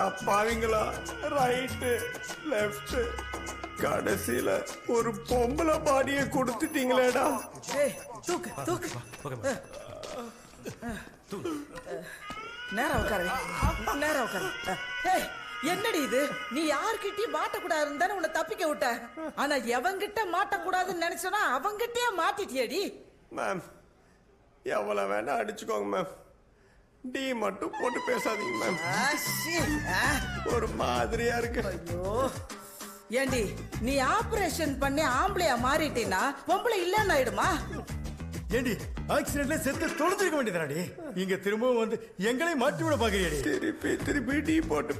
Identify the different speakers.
Speaker 1: அடா பாவீங்களா, right left கடைசியில ஒரு பொம்பளை பாடியை கொடுத்துட்டீங்களேடா.
Speaker 2: ஏய் தூக்கு தூக்கு நேரா உட்காரு நேரா உட்காரு. ஏய் என்னடி இது, நீ யார்கிட்டயும் மாட்டக்கூடாதுன்னு தானே உன்னை தப்பிக்க விட்ட. ஆனா எவங்கிட்ட மாட்டக்கூடாதுன்னு நினைச்சனா அவங்கிட்டயே மாட்டிட்டியடி.
Speaker 1: மேம் எவ்வளவு வேணா அடிச்சுக்கோங்க மேம், டி மட்டும் போட்டு பேசாதீங்க மேம். ஒரு மாதிரியா இருக்கு.
Speaker 2: ஐயோ ஏண்டி நீ ஆபரேஷன் பண்ணி ஆம்பளையா மாறிட்டீன்னா பொம்பளை இல்லன்னு ஆயிடுமா?
Speaker 3: ஏண்டி ஆக்சிடென்ட்ல செத்து தொலைஞ்சிருக்க வேண்டியதாடி, இங்க திரும்பவும் வந்து எங்களை மாற்றி விட பாக்குறியடி.
Speaker 1: திருப்பி திருப்பி டி போட்டு